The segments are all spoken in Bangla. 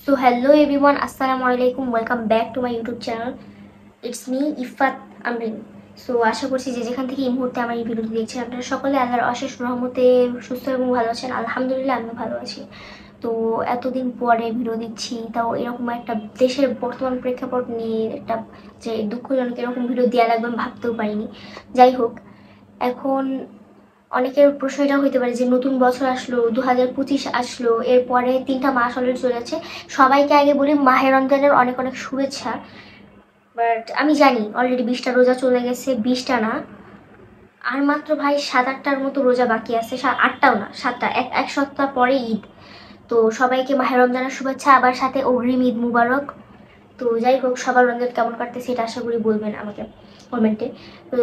So hello everyone, assalamu alaikum, welcome back to my YouTube channel. It's me Ifat Amrin. So আশা করছি যে যেখান থেকে এই মুহূর্তে আমার এই ভিডিওটি দেখছেন আপনারা সকলে আল্লাহর অশেষ রহমতে সুস্থ এবং ভালো আছেন। আলহামদুলিল্লাহ আমি ভালো আছি। তো এতদিন পরে ভিডিও দিচ্ছি, তাও এরকম একটা দেশের বর্তমান প্রেক্ষাপট নিয়ে একটা যে দুঃখজনক এরকম ভিডিও দেওয়া লাগবে আমি ভাবতেও পারিনি। যাই হোক, এখন অনেকের প্রশ্ন এটা হইতে পারে যে নতুন বছর আসলো, 2025 আসলো, এরপরে 3টা মাস অলরেডি চলে যাচ্ছে। সবাইকে আগে বলি মাহে রমজানের অনেক অনেক শুভেচ্ছা। বাট আমি জানি অলরেডি 20টা রোজা চলে গেছে, 20টা না, আর মাত্র ভাই 7-8টার মতো রোজা বাকি আছে। 8টাও না, 7টা, এক সপ্তাহ পরে ঈদ। তো সবাইকে মাহে রমজানের শুভেচ্ছা, আবার সাথে অগ্রিম ঈদ মুবারক। তো যাই হোক, সবার রমজান কেমন কাটতেছে এটা আশা করি বলবেন আমাকে কমেন্টে। তো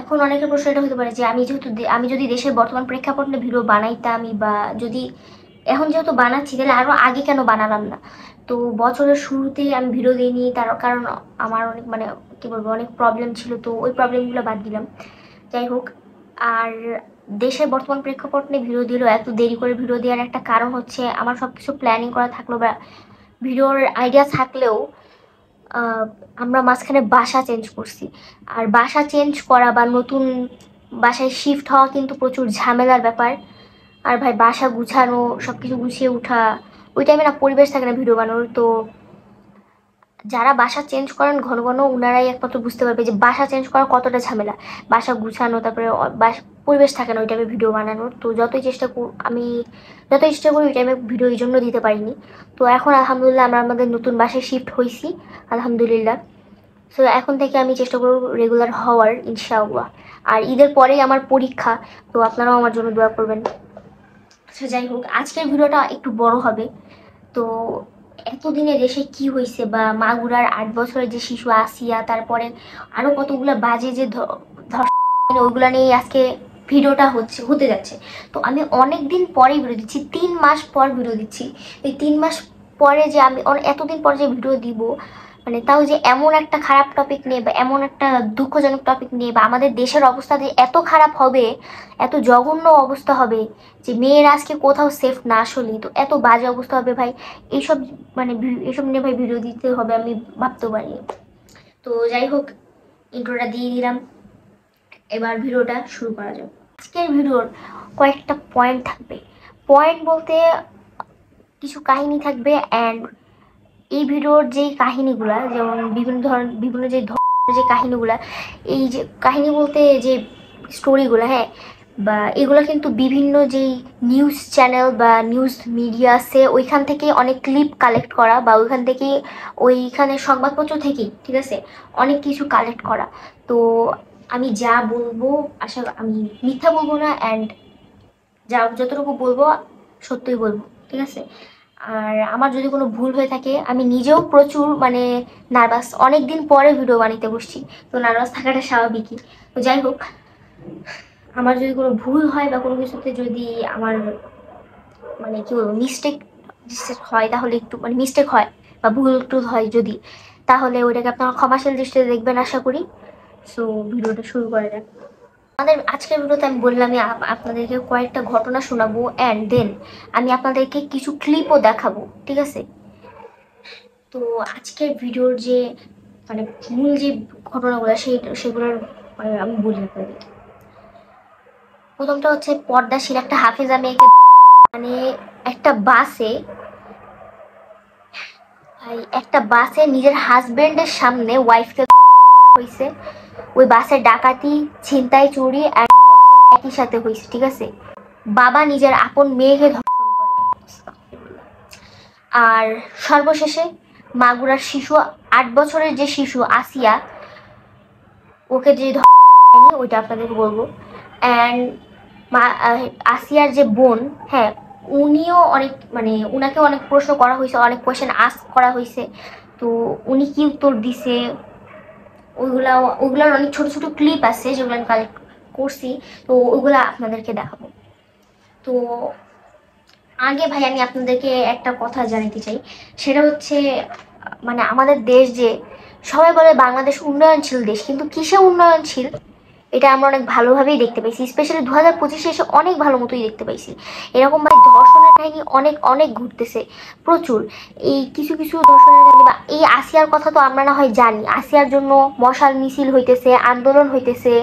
এখন অনেকের প্রশ্ন এটা হতে পারে যে আমি যদি দেশের বর্তমান প্রেক্ষাপট নিয়ে ভিডিও বানাইতাম, বা যদি এখন যেহেতু বানাচ্ছি তাহলে আরও আগে কেন বানালাম না। তো বছরের শুরুতে আমি ভিডিও দিইনি, তার কারণ আমার অনেক কী বলবো, অনেক প্রবলেম ছিল, তো ওই প্রবলেমগুলো বাদ দিলাম। যাই হোক, আর দেশের বর্তমান প্রেক্ষাপট নিয়ে ভিডিও দিলেও এত দেরি করে ভিডিও দেওয়ার একটা কারণ হচ্ছে আমার সব কিছু প্ল্যানিং করা থাকলো বা ভিডিওর আইডিয়া থাকলেও আমরা মাঝখানে বাসা চেঞ্জ করছি। আর বাসা চেঞ্জ করা বা নতুন বাসায় শিফট হওয়া কিন্তু প্রচুর ঝামেলার ব্যাপার। আর ভাই বাসা গুছানো, সব কিছু গুছিয়ে ওঠা, ওই টাইমে না পরিবেশ থাকে না ভিডিও বানানোর। তো যারা বাসা চেঞ্জ করেন ঘন ঘন, ওনারাই একমাত্র বুঝতে পারবে যে বাসা চেঞ্জ করা কতটা ঝামেলা। বাসা গুছানো, তারপরে পরিবেশ থাকে না ওই টাইমে ভিডিও বানানোর। তো আমি যতই চেষ্টা করি ওই টাইমে ভিডিও এই জন্য দিতে পারিনি। তো এখন আলহামদুলিল্লাহ আমরা আমাদের নতুন বাসায় শিফট হয়েছি, আলহামদুলিল্লাহ। সো এখন থেকে আমি চেষ্টা করব রেগুলার হওয়ার, ইনশাআল্লাহ। আর ঈদের পরেই আমার পরীক্ষা, তো আপনারাও আমার জন্য দোয়া করবেন। সো যাই হোক, আজকের ভিডিওটা একটু বড় হবে। তো এতদিনে দেশে কি হয়েছে, বা মাগুরার 8 বছরের যে শিশু আসিয়া, তারপরে আরও কতগুলো বাজে যে ওইগুলো নিয়ে আজকে ভিডিওটা হতে যাচ্ছে। তো আমি অনেক দিন পরেই ভিডিও দিচ্ছি, 3 মাস পর ভিডিও দিচ্ছি। এই 3 মাস পরে যে আমি এতদিন পর যে ভিডিও দিব, তাও যে এমন একটা খারাপ টপিক নিয়ে বা এমন একটা দুঃখজনক টপিক নিয়ে, বা আমাদের দেশের অবস্থা যে এত খারাপ হবে, এত জঘন্য অবস্থা হবে যে মেয়েরা আজকে কোথাও সেফ না আসলেই, তো এত বাজে অবস্থা হবে ভাই। এইসব এসব নিয়ে ভাই ভিডিও দিতে হবে আমি ভাবতেও পারিনি। তো যাই হোক, ইন্ট্রোটা দিয়ে দিলাম, এবার ভিডিওটা শুরু করা যাক। আজকের ভিডিওর কয়েকটা পয়েন্ট থাকবে। পয়েন্ট বলতে কিছু কাহিনী থাকবে, অ্যান্ড এই ভিডিওর যেই কাহিনীগুলা, যেমন বিভিন্ন যে কাহিনীগুলা, এই যে কাহিনী বলতে যে স্টোরিগুলো, হ্যাঁ, বা এগুলো কিন্তু বিভিন্ন যেই নিউজ চ্যানেল বা নিউজ মিডিয়া আছে ওইখান থেকে অনেক ক্লিপ কালেক্ট করা, বা ওইখানে সংবাদপত্র থেকেই, ঠিক আছে, অনেক কিছু কালেক্ট করা। তো আমি যা বলবো আমি মিথ্যা বলবো না, অ্যান্ড যতটুকু বলবো সত্যই বলবো, ঠিক আছে। আর আমার যদি কোনো ভুল হয়ে থাকে, আমি নিজেও প্রচুর নার্ভাস, অনেক দিন পরে ভিডিও বানাইতে বসছি, তো নার্ভাস থাকাটা স্বাভাবিকই। তো যাই হোক, আমার যদি কোনো ভুল হয় বা কোনো কিছুতে যদি আমার কি বলবো মিস্টেক হয়, তাহলে একটু মিস্টেক হয় বা ভুল একটু হয় যদি, তাহলে ওইটাকে আপনারা ক্ষমাশীল দৃষ্টিতে দেখবেন আশা করি। সো ভিডিওটা শুরু করা যাক। আমাদের আজকের ভিডিওতে আমি বললাম আপনাদেরকে কয়েকটা ঘটনা শোনাবো, অ্যান্ড দেন আমি আপনাদেরকে কিছু ক্লিপও দেখাবো, ঠিক আছে। তো আজকের ভিডিওর যে মূল যে ঘটনাগুলো সেগুলোর আমি বলি আপনাদেরকে। প্রথমটা হচ্ছে পর্দাশীল একটা হাফেজা মেয়েকে একটা বাসে নিজের হাজবেন্ডের সামনে ওয়াইফকে হয়েছে। ওই বাসে ডাকাতি, ছিনতাই, চুরি আর একই সাথে হয়েছে, ঠিক আছে। বাবা নিজের আপন মেয়েকে ধর্ষণ করে। আর সর্বশেষে মাগুরার শিশু, 8 বছরের যে শিশু আসিয়া, ওকে যে ধর্ষণ, ওইটা আপনাদেরকে বলবো। অ্যান্ড আসিয়ার যে বোন, হ্যাঁ, উনিও অনেক উনাকে অনেক প্রশ্ন করা হয়েছে, অনেক কোয়েশ্চেন আস্ক করা হয়েছে। তো উনি কি উত্তর দিছে, ওইগুলার অনেক ছোট ছোট ক্লিপ আছে যেগুলো আমি কালেক্ট করছি, তো ওইগুলা আপনাদেরকে দেখাবো। তো আগে ভাই আমি আপনাদেরকে একটা কথা জানাতে চাই, সেটা হচ্ছে আমাদের দেশ যে সবাই বলে বাংলাদেশ উন্নয়নশীল দেশ, কিন্তু কিসে উন্নয়নশীল এটা আমরা অনেক ভালোভাবেই দেখতে পাইছি, স্পেশালি 2025-এ এসে অনেক ভালো মতোই দেখতে পাইছি। এরকম ভাই ধর্ষণের কাহিনী অনেক অনেক ঘুরতেছে প্রচুর। এই কিছু কিছু ধর্ষণের কাহিনী বা এই আসিয়ার কথা তো আমরা না হয় জানি, আসিয়ার জন্য মশাল মিছিল হইতেছে, আন্দোলন হইতেছে।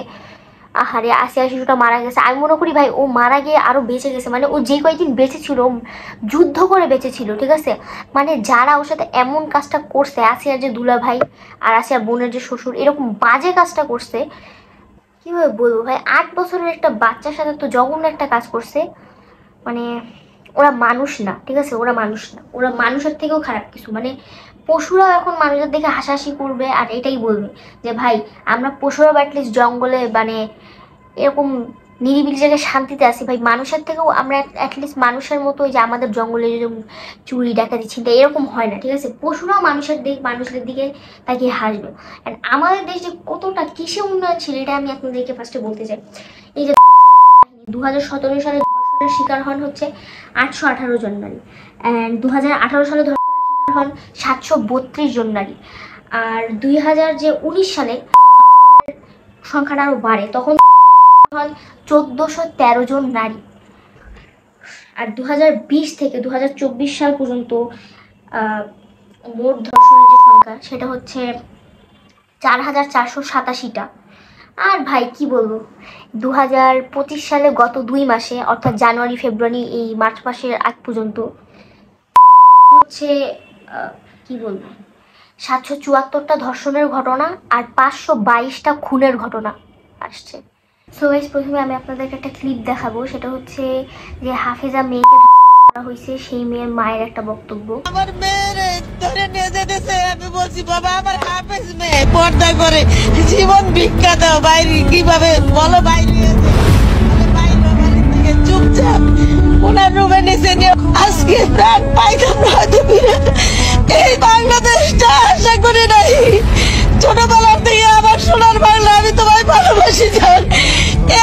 আহারে, আসিয়া শিশুটা মারা গেছে, আমি মনে করি ভাই ও মারা গিয়ে আরো বেঁচে গেছে, মানে ও যে কয়েকদিন বেঁচে ছিল যুদ্ধ করে বেঁচে ছিল, ঠিক আছে। মানে যারা ওর সাথে এমন কাজটা করছে, আসিয়ার যে দুলা ভাই আর আসিয়ার বোনের যে শ্বশুর এরকম বাজে কাজটা করছে, কিভাবে বলবো ভাই, 8 বছরের একটা বাচ্চার সাথে তো জঘন্য একটা কাজ করছে। মানে ওরা মানুষ না, ঠিক আছে, ওরা মানুষ না, ওরা মানুষের থেকেও খারাপ কিছু। মানে পশুরাও এখন মানুষের দেখে হাসাহাসি করবে আর এটাই বলবে যে ভাই আমরা পশুরাও অ্যাটলিস্ট জঙ্গলে মানে এরকম নিরিবিলি জায়গায় শান্তিতে আছি, ভাই মানুষের থেকেও আমরা অ্যাটলিস্ট মানুষের মতো, যে আমাদের জঙ্গলে যেরকম চুরি ডাকাতি ছিনতে এরকম হয় না, ঠিক আছে। পশুরাও মানুষের দিকে তাকিয়ে হাসবে। অ্যান্ড আমাদের দেশ যে কতটা কিসে উন্নয়নশীল এটা আমি আপনাদেরকে ফার্স্টে বলতে চাই। এই যে 2017 সালে ধর্ষণের শিকার হন হচ্ছে 818 জন নারী, অ্যান্ড 2018 সালে ধর্ষণের শিকার হন 732 জন নারী। আর 2019 সালে সংখ্যাটা আরো বাড়ে, তখন 1413 জন নারী। আর 2020 থেকে 2024 সাল পর্যন্ত মোট ধর্ষণের যে সংখ্যা সেটা হচ্ছে 4487টা। আর ভাই কি বলবো, 2025 সালে গত 2 মাসে অর্থাৎ জানুয়ারি ফেব্রুয়ারি এই মার্চ মাসের আগ পর্যন্ত হচ্ছে কি বলবো 774টা ধর্ষণের ঘটনা আর 522টা খুনের ঘটনা আসছে। সো গাইস, প্রথমে আমি আপনাদেরকে একটা ক্লিপ দেখাবো, সেটা হচ্ছে যে হাফেজা মেয়েকে করা হয়েছে সেই মেয়ের মায়ের একটা বক্তব্য। আমার মেয়ের ধরে নিয়ে যেতেছে, আমি বলছি বাবা আমার হাফেজ মেয়ে পর্দা করে জীবন ভিক্ষা দাও, বাইরে কিভাবে বলো, বাইরে চুপচাপ ওনার রুমে নিচে নিয়ে আজকে প্রাণ পাইতাম হয়তো এই বাংলাদেশটা আশা করি নাই। ছোটবেলার থেকে আমার সোনার বাংলা আমি তোমায় ভালোবাসি যান,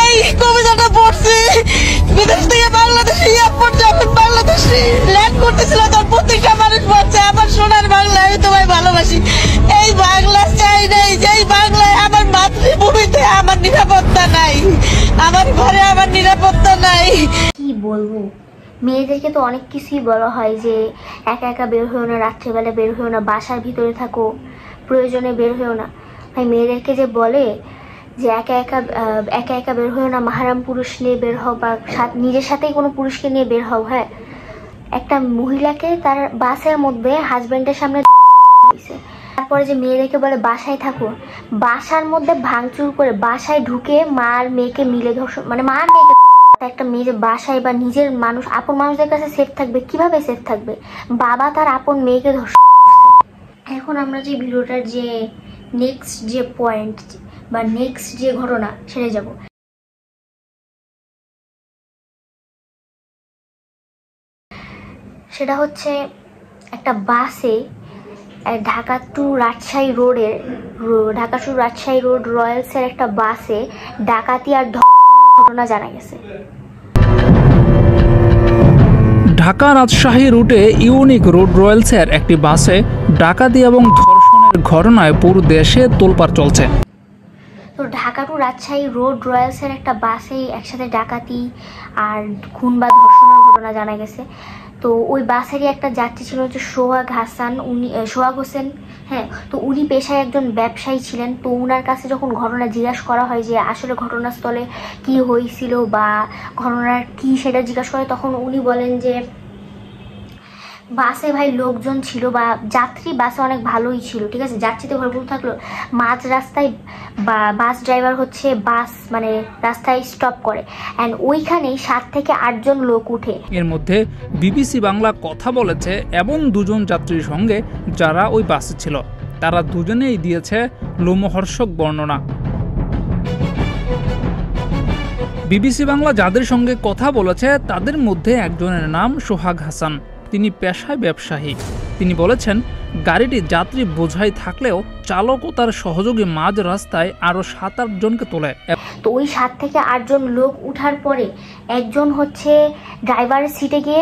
এই কবিতাটা পড়ছি বিদেশ থেকে বাংলাদেশে এয়ারপোর্ট যখন বাংলাদেশে ল্যান্ড করতেছিল তখন প্রত্যেকটা মানুষ বলছে আমার সোনার বাংলা আমি তোমায় ভালোবাসি। এই বাংলা চাই নাই, যেই বাংলায় আমার মাতৃভূমিতে আমার নিরাপত্তা নাই, আমার ঘরে আমার নিরাপত্তা নাই। কি বলবো, মেয়েদেরকে তো অনেক কিছুই বলা হয় যে একা একা বের হয়েও না, রাত্রেবেলা বের হয়েও না, বাসার ভিতরে থাকো, প্রয়োজনে বের হয়েও না। ভাই মেয়েদেরকে যে বলে যে একা একা বের হয়েও না, মাহারাম পুরুষ নিয়ে বের হও বা নিজের সাথেই কোনো পুরুষকে নিয়ে বের হও। হ্যাঁ, একটা মহিলাকে তার বাসের মধ্যে হাজবেন্ডের সামনে হয়েছে, তারপরে যে মেয়েদেরকে বলে বাসায় থাকো, বাসার মধ্যে ভাঙচুর করে বাসায় ঢুকে মার মেয়েকে মিলে ধর্ষণ, মানে মার মেয়েকে। একটা মেয়ে যে বাসায় বা নিজের মানুষ আপন মানুষদের কাছে সেফ থাকবে, কিভাবে সেফ থাকবে? বাবা তার আপন মেয়েকে ধর্ষণ করছে। এখন আমরা যে ভিডিওটার যে নেক্সট যে পয়েন্ট বা নেক্সট যে ঘটনা সেটা যাব। সেটা হচ্ছে একটা বাসে ঢাকা টু রাজশাহী রোড রয়্যালসের একটা বাসে ডাকাতি আর ধর্ষণের ঘটনা জানা গেছে। ঢাকা রাজশাহী রুটে ইউনিক রোড রয়্যালসের একটি বাসে ডাকাতি এবং ধর্ষণের ঘটনায় পুরো দেশে তোলপাড় চলছে। তো ঢাকা টু রাজশাহী রোড রয়্যালসের একটা বাসে একসাথে ডাকাতি আর খুন বা ধর্ষণের ঘটনা জানা গেছে। তো ওই বাসেরই একটা যাত্রী ছিল হচ্ছে সোহাগ হোসেন। হ্যাঁ, তো উনি পেশায় একজন ব্যবসায়ী ছিলেন। তো উনার কাছে যখন ঘটনা জিজ্ঞাসা করা হয় যে আসলে ঘটনাস্থলে কি হয়েছিল বা ঘটনার কি সেটা জিজ্ঞাসা করে, তখন উনি বলেন যে বাসে ভাই লোকজন ছিল বা যাত্রী বাসে অনেক ভালোই ছিল, ঠিক আছে, যাত্রীতে ভরপুর থাকলো। মাঝ রাস্তায় বাস ড্রাইভার হচ্ছে বাস মানে রাস্তায় স্টপ করে, অ্যান্ড ওইখানেই 7 থেকে 8 জন লোক উঠে। এর মধ্যে বিবিসি বাংলা কথা বলেছে এবং 2 জন যাত্রীর সঙ্গে যারা ওই বাসে ছিল, তারা দুজনেই দিয়েছে লোমহর্ষক বর্ণনা। বিবিসি বাংলা যাদের সঙ্গে কথা বলেছে তাদের মধ্যে একজনের নাম সোহাগ হাসান। তিনি পেশায় ব্যবসায়ী। তিনি বলেছেন গাড়িটি যাত্রী বোঝাই থাকলেও চালক ও তার সহযোগী মাঝ রাস্তায় আরো 7-8 জনকে তোলে। তো ওই 7 থেকে 8 জন লোক উঠার পরে একজন হচ্ছে ড্রাইভারের সিটে গিয়ে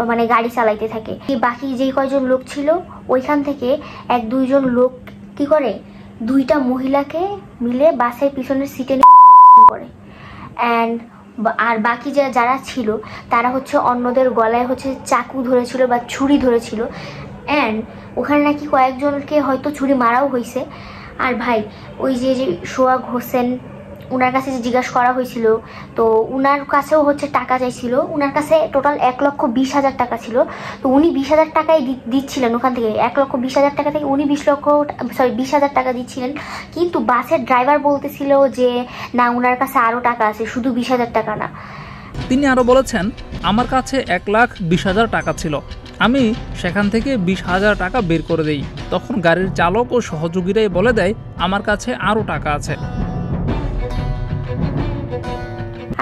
মানে গাড়ি চালাইতে থাকে। বাকি যে কয়জন লোক ছিল ওইখান থেকে 1-2 জন লোক কি করে 2টা মহিলাকে মিলে বাসের পিছনের সিটে নিয়ে অ্যান্ড আর বাকি যারা ছিল তারা হচ্ছে অন্যদের গলায় হচ্ছে চাকু ধরেছিল বা ছুরি ধরেছিল, অ্যান্ড ওখানে নাকি কয়েকজনকে হয়তো ছুরি মারাও হয়েছে। আর ভাই ওই যে সোহাগ হোসেন ওনার কাছে যে জিজ্ঞাসা করা হয়েছিল, তো ওনার কাছেও হচ্ছে টাকা চাইছিল। ওনার কাছে টোটাল 1,20,000 টাকা ছিল। তো উনি 20,000 টাকাই দিচ্ছিলেন ওখান থেকে, 1,20,000 টাকা থেকে উনি 20,000 টাকা দিচ্ছিলেন। কিন্তু বাসের ড্রাইভার বলতেছিল যে না, ওনার কাছে আরও টাকা আছে, শুধু 20,000 টাকা না। তিনি আরও বলেছেন, আমার কাছে 1,20,000 টাকা ছিল, আমি সেখান থেকে 20,000 টাকা বের করে দেই। তখন গাড়ির চালক ও সহযোগীরাই বলে দেয় আমার কাছে আরও টাকা আছে।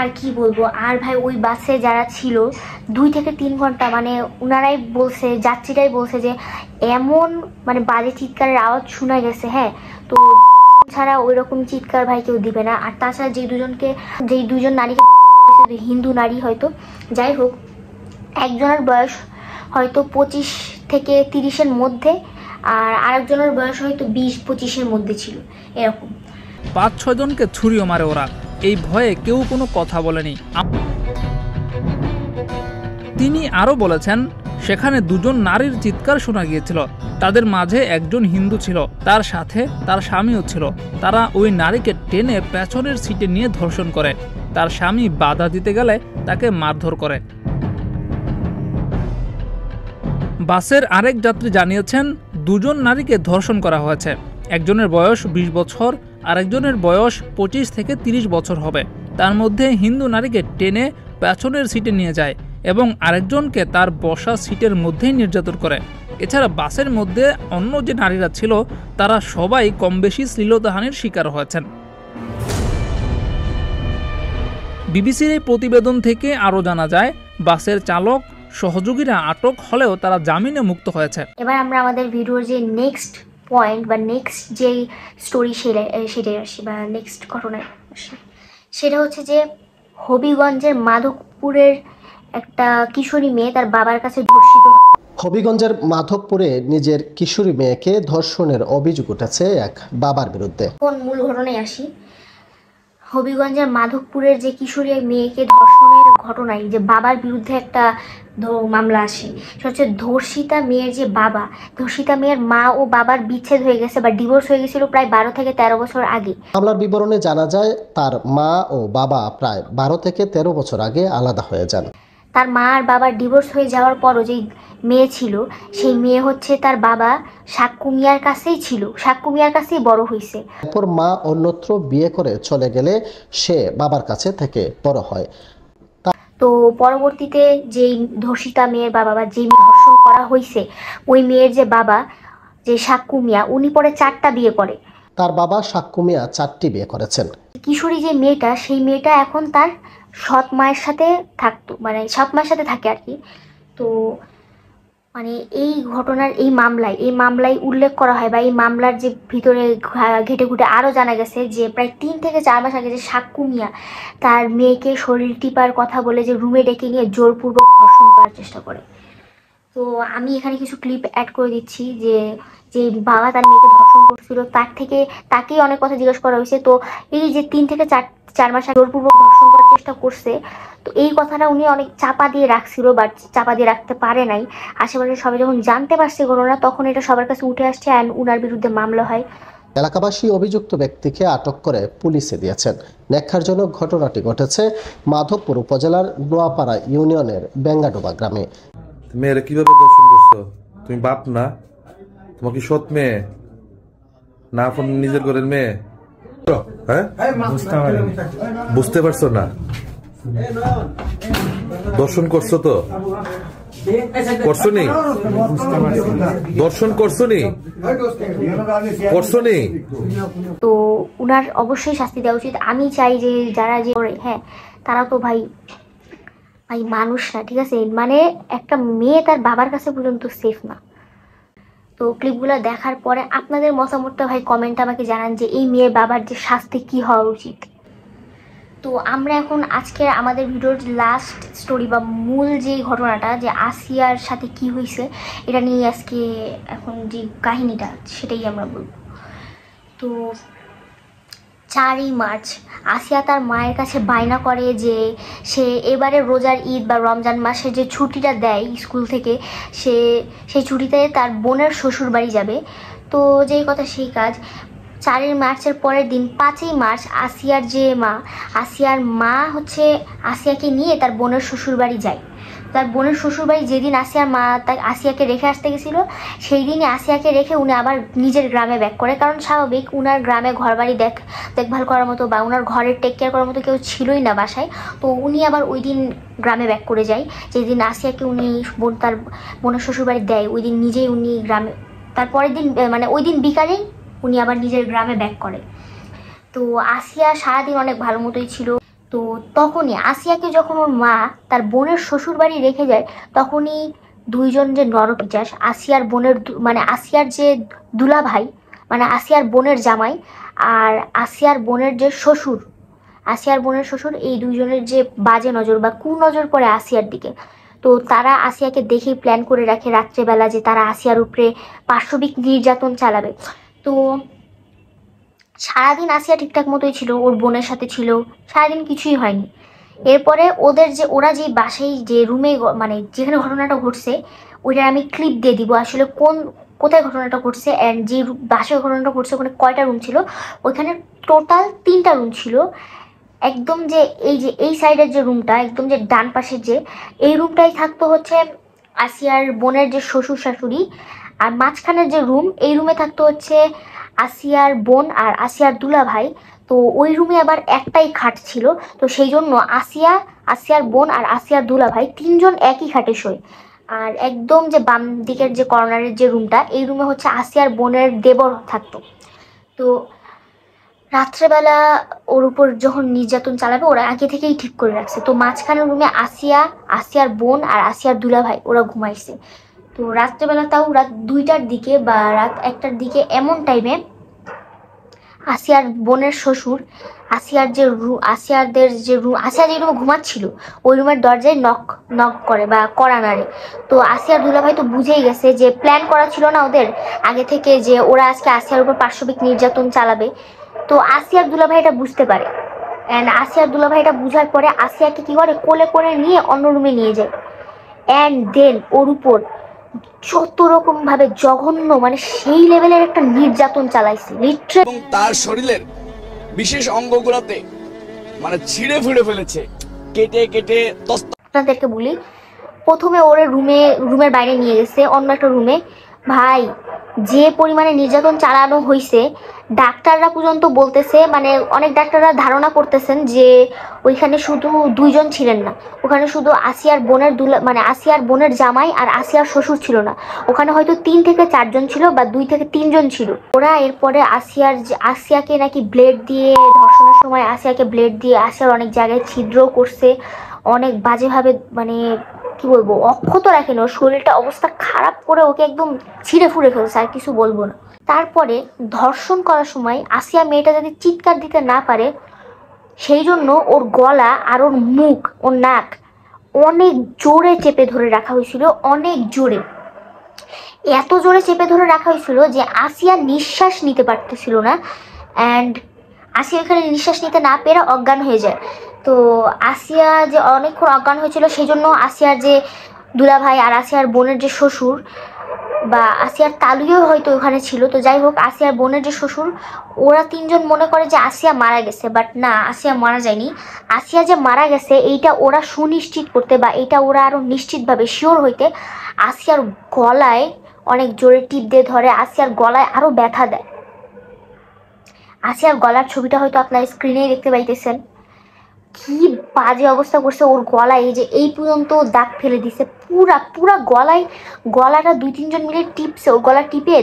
আর কি বলবো। আর ভাই ওই বাসে যারা ছিল 2 থেকে 3 ঘন্টা, মানে ওনারাই বলছে, যাত্রীরাই বলছে যে এমন মানে বাজে চিৎকারের আওয়াজ শোনা গেছে। হ্যাঁ, তো ছাড়া ওই রকম চিৎকার ভাই কেউ দিবে না। আর তাছাড়া যেই দুজন নারীকে হিন্দু নারী হয়তো, যাই হোক, একজনের বয়স হয়তো 25 থেকে 30-এর মধ্যে, আর আরেকজনের বয়স হয়তো 20-25-এর মধ্যে ছিল, এরকম। 5-6 জনকে ছুরিও মারে ওরা। এই ভয়ে কেউ কোনো কথা বলেনি। তিনি আরও বলেছেন, সেখানে 2 জন নারীর চিৎকার শোনা গিয়েছিল। তাদের মাঝে একজন হিন্দু ছিল, তার সাথে তার স্বামীও ছিল। তারা ওই নারীকে টেনে পেছনের সিটে নিয়ে ধর্ষণ করে। তার স্বামী বাধা দিতে গেলে তাকে মারধর করে। বাসের আরেক যাত্রী জানিয়েছেন 2 জন নারীকে ধর্ষণ করা হয়েছে। একজনের বয়স 20 বছর, আরেকজনের বয়স 25 থেকে 30 বছর হবে। তার মধ্যে হিন্দু নারীকে টেনে পেছনের সিটে নিয়ে যায় এবং আরেকজনকে তার বসা সিটের মধ্যেই নির্যাতন করে। এছাড়া বাসের মধ্যে অন্য যে নারীরা ছিল তারা সবাই কমবেশি শ্লীলতাহানির শিকার হয়েছেন। বিবিসির এই প্রতিবেদন থেকে আরও জানা যায়, বাসের চালক সহযোগীরা আটক হলেও তারা জামিনে মুক্ত হয়েছে। এবার আমরা আমাদের ভিডিওর যে নেক্সট পয়েন্ট বা নেক্সট যেই স্টোরি সেটাই আসি, বা নেক্সট ঘটনায় আসি। সেটা হচ্ছে যে হবিগঞ্জের মাধবপুরের একটা কিশোরী মেয়ে তার বাবার কাছে ধর্ষিত। হবিগঞ্জের মাধবপুরে নিজের কিশোরী মেয়েকে ধর্ষণের অভিযোগ উঠেছে এক বাবার বিরুদ্ধে। কোন মূল ঘটনায় আসি। হবিগঞ্জের মাধবপুরের যে কিশোরী মেয়েকে ধর্ষণের ঘটনায় যে বাবার বিরুদ্ধে একটা মামলা আসে। সেটা হচ্ছে ধর্ষিতা মেয়ের যে বাবা, ধর্ষিতা মেয়ের মা ও বাবার বিচ্ছেদ হয়ে গেছে বা ডিভোর্স হয়ে গেছিল প্রায় 12 থেকে 13 বছর আগে। মামলার বিবরণে জানা যায় তার মা ও বাবা প্রায় 12 থেকে 13 বছর আগে আলাদা হয়ে যান। তার মা আর বাবার ডিভোর্স হয়ে যাওয়ার পরও যেই মেয়ে ছিল, সেই মেয়ে হচ্ছে তার বাবা সাক্কু মিয়ার কাছেই ছিল, সাক্কু মিয়ার কাছেই বড় হয়েছে। এরপর মা অন্যত্র বিয়ে করে চলে গেলে সে বাবার কাছে থেকে বড় হয়। তো পরবর্তীতে যেই ধর্ষিতা মেয়ের বাবা বা যে মেয়ে ধর্ষণ করা হয়েছে, ওই মেয়ের যে বাবা যে সাক্কু মিয়া, উনি পরে 4টা বিয়ে করে। তার বাবা সাক্কু মিয়া 4টি বিয়ে করেছেন। কিশোরী যে মেয়েটা, সেই মেয়েটা এখন তার সৎ মায়ের সাথে থাকতো, মানে সৎ মায়ের সাথে থাকে আর কি। তো মানে এই ঘটনার এই মামলায় উল্লেখ করা হয়, বা এই মামলার যে ভিতরে ঘেটে ঘুটে আরও জানা গেছে যে প্রায় 3 থেকে 4 মাস আগে যে সাক্কু মিয়া তার মেয়েকে শরীর টিপার কথা বলে যে রুমে ডেকে নিয়ে জোরপূর্বক ধর্ষণ করার চেষ্টা করে। তো আমি এখানে কিছু ক্লিপ অ্যাড করে দিচ্ছি যে বাবা তার মেয়েকে ধর্ষণ করছিল, তাকেই অনেক কথা জিজ্ঞেস করা হয়েছে। তো এই যে 3 থেকে 4 মাস আগে জোরপূর্বক ধর্ষণ করার চেষ্টা করছে, তো এই কথাটা উনি অনেক চাপা দিয়ে রাখছিল, বাট চাপা দিয়ে রাখতে পারে নাই। আশেপাশে সবাই যখন জানতে পারছে ঘটনা, তখন এটা সবার কাছে উঠে আসছে অ্যান্ড উনার বিরুদ্ধে মামলা হয়। এলাকাবাসী অভিযুক্ত ব্যক্তিকে আটক করে পুলিশে দিয়েছেন। ন্যাক্কারজনক ঘটনাটি ঘটেছে মাধবপুর উপজেলার নোয়াপাড়া ইউনিয়নের বেঙ্গাডোবা গ্রামে। মেয়েরা কিভাবে দর্শন করছো? তুমি বাপ না? তোমার কি সৎ মেয়ে না আপন নিজের ঘরের মেয়ে? হ্যাঁ, বুঝতে পারছো না? দর্শন করছো তো? করছো নি? দর্শন করছো নি? করছো নি? তো উনার অবশ্যই শাস্তি দেওয়া উচিত। আমি চাই যে যারা যে করে, হ্যাঁ, তারা তো ভাই মানুষ না, ঠিক আছে? মানে একটা মেয়ে তার বাবার কাছে পর্যন্ত সেফ না। তো ক্লিপগুলো দেখার পরে আপনাদের মতামতটা ভাই কমেন্টে আমাকে জানান যে এই মেয়ের বাবার যে শাস্তি কি হওয়া উচিত। তো আমরা এখন আজকে আমাদের ভিডিওর লাস্ট স্টোরি বা মূল যে ঘটনাটা, যে আসিয়ার সাথে কি হয়েছে, এটা নিয়ে আজকে এখন যে কাহিনীটা সেটাই আমরা বলবো। তো 4ই মার্চ আসিয়া তার মায়ের কাছে বায়না করে যে সে এবারে রোজার ঈদ বা রমজান মাসে যে ছুটিটা দেয় স্কুল থেকে সেই ছুটিতে তার বোনের শ্বশুর বাড়ি যাবে। তো যেই কথা সেই কাজ। 4ই মার্চের পরের দিন 5ই মার্চ আসিয়ার মা হচ্ছে আসিয়াকে নিয়ে তার বোনের শ্বশুর বাড়ি যায়। তার বোনের শ্বশুরবাড়ি যেদিন আসিয়ার মা আসিয়াকে রেখে আসতে গেছিলো সেই দিনই আসিয়াকে রেখে উনি আবার নিজের গ্রামে ব্যাক করে, কারণ স্বাভাবিক উনার গ্রামে ঘরবাড়ি দেখভাল করার মতো বা উনার ঘরের টেক কেয়ার করার মতো কেউ ছিলই না বাসায়। তো উনি আবার ওই দিন গ্রামে ব্যাক করে যায়। যেদিন আসিয়াকে উনি তার বোনের শ্বশুরবাড়ি দেয় ওই দিন নিজেই উনি গ্রামে, তারপরের দিন মানে ওই দিন বিকালেই উনি আবার নিজের গ্রামে ব্যাক করে। তো আসিয়া সারাদিন অনেক ভালো মতোই ছিল। তো তখনই আসিয়াকে যখন ওর মা তার বোনের শ্বশুর বাড়ি রেখে যায় তখনই দুইজন যে নরপিচাস আসিয়ার বোনের মানে আসিয়ার যে দুলাভাই মানে আসিয়ার বোনের জামাই আর আসিয়ার বোনের শ্বশুর এই দুইজনের যে বাজে নজর বা কুনজর পড়ে আসিয়ার দিকে। তো তারা আসিয়াকে দেখেই প্ল্যান করে রাখে রাত্রেবেলা যে তারা আসিয়ার উপরে পাশবিক নির্যাতন চালাবে। তো সারাদিন আসিয়া ঠিকঠাক মতোই ছিল, ওর বোনের সাথে ছিল, সারাদিন কিছুই হয়নি। এরপরে ওরা যে বাসায় যে রুমে মানে যেখানে ঘটনাটা ঘটছে ওইটার আমি ক্লিপ দিয়ে দিব আসলে কোথায় ঘটনাটা ঘটছে অ্যান্ড যে বাসায় ঘটনাটা ঘটছে ওখানে কয়টা রুম ছিল। ওইখানে টোটাল 3টা রুম ছিল। একদম যে এই সাইডের যে রুমটা একদম যে ডান পাশের যে এই রুমটাই থাকতো হচ্ছে আসিয়ার বোনের যে শ্বশুর শাশুড়ি, আর মাঝখানের যে রুম এই রুমে থাকতো হচ্ছে আসিয়ার বোন আর আসিয়ার দুলাভাই। তো ওই রুমে আবার একটাই খাট ছিল। তো সেই জন্য আসিয়ার বোন আর আসিয়ার দুলাভাই 3জন একই খাটে শোয়। আর একদম যে বাম দিকের যে কর্নারের যে রুমটা এই রুমে হচ্ছে আসিয়ার বোনের দেবর থাকতো। তো রাত্রেবেলা ওর উপর যখন নির্যাতন চালাবে ওরা আগে থেকেই ঠিক করে রাখছে। তো মাঝখানের রুমে আসিয়ার বোন আর আসিয়ার দুলাভাই ওরা ঘুমাইছে। তো রাত্রেবেলা তাও রাত 2টার দিকে বা রাত 1টার দিকে এমন টাইমে আসিয়ার বোনের শ্বশুর আসিয়া যে রুমে ঘুমাচ্ছিল ওই রুমের দরজায় নক করে বা কড়া নাড়ে। তো আসিয়ার দুলাভাই তো বুঝেই গেছে যে প্ল্যান করা ছিল না ওদের আগে থেকে যে ওরা আজকে আসিয়ার উপর পাশবিক নির্যাতন চালাবে। তো আসিয়ার দুলাভাই এটা বুঝতে পারে অ্যান্ড আসিয়ার দুলাভাই এটা বুঝার পরে আসিয়াকে কি করে কোলে করে নিয়ে অন্য রুমে নিয়ে যায় অ্যান্ড দেন ওর উপর যত রকম ভাবে জঘন্য মানে সেই লেভেলের একটা নির্যাতন চালাইছে এবং তার শরীরের বিশেষ অঙ্গগুলোতে মানে ছিঁড়ে ফিড়ে ফেলেছে, কেটে কেটে আপনাদেরকে বলি। প্রথমে ওরে রুমের বাইরে নিয়ে গেছে অন্য একটা রুমে। ভাই যে পরিমাণে নির্যাতন চালানো হয়েছে ডাক্তাররা পর্যন্ত বলতেছে মানে অনেক ডাক্তাররা ধারণা করতেছেন যে ওইখানে শুধু 2জন ছিলেন না, ওখানে শুধু আসিয়ার বোনের জামাই আর আসিয়ার শ্বশুর ছিল না, ওখানে হয়তো 3 থেকে 4জন ছিল বা 2 থেকে 3জন ছিল। ওরা এরপরে আসিয়াকে নাকি ব্লেড দিয়ে ধর্ষণের সময় আসিয়াকে ব্লেড দিয়ে আসিয়ার অনেক জায়গায় ছিদ্রও করছে, অনেক বাজেভাবে মানে কি বলবো অক্ষত রাখেন, ওর শরীরটা অবস্থা খারাপ করে ওকে একদম ছিঁড়ে ফুড়ে ফেলছে, আর কিছু বলবো না। তারপরে ধর্ষণ করার সময় আসিয়া মেয়েটা যদি চিৎকার দিতে না পারে সেই জন্য ওর গলা আর ওর মুখ ওর নাক অনেক জোরে চেপে ধরে রাখা হয়েছিল, অনেক জোরে, এত জোরে চেপে ধরে রাখা হয়েছিল যে আসিয়া নিঃশ্বাস নিতে পারতেছিল না অ্যান্ড আসিয়া এখানে নিঃশ্বাস নিতে না পেরে অজ্ঞান হয়ে যায়। তো আসিয়া যে অনেকক্ষণ অজ্ঞান হয়েছিল সেই জন্য আসিয়ার যে দুলাভাই আর আসিয়ার বোনের যে শ্বশুর বা আসিয়ার তালুও হয়তো ওখানে ছিল। তো যাই হোক আসিয়ার বোনের যে শ্বশুর ওরা 3জন মনে করে যে আসিয়া মারা গেছে, বাট না আসিয়া মারা যায়নি। আসিয়া যে মারা গেছে এইটা ওরা সুনিশ্চিত করতে বা এটা ওরা আরও নিশ্চিতভাবে শিওর হইতে আসিয়ার গলায় অনেক জোরে টিপ দিয়ে ধরে, আসিয়ার গলায় আরও ব্যথা দেয়। আসিয়ার গলার ছবিটা হয়তো আপনার স্ক্রিনেই দেখতে পাইতেছেন, কি বাজে অবস্থা করছে ওর গলায়, এই যে এই পর্যন্ত দাগ ফেলে দিছে পুরা গলাটা 2-3জন মিলে টিপছে, ওর গলা টিপে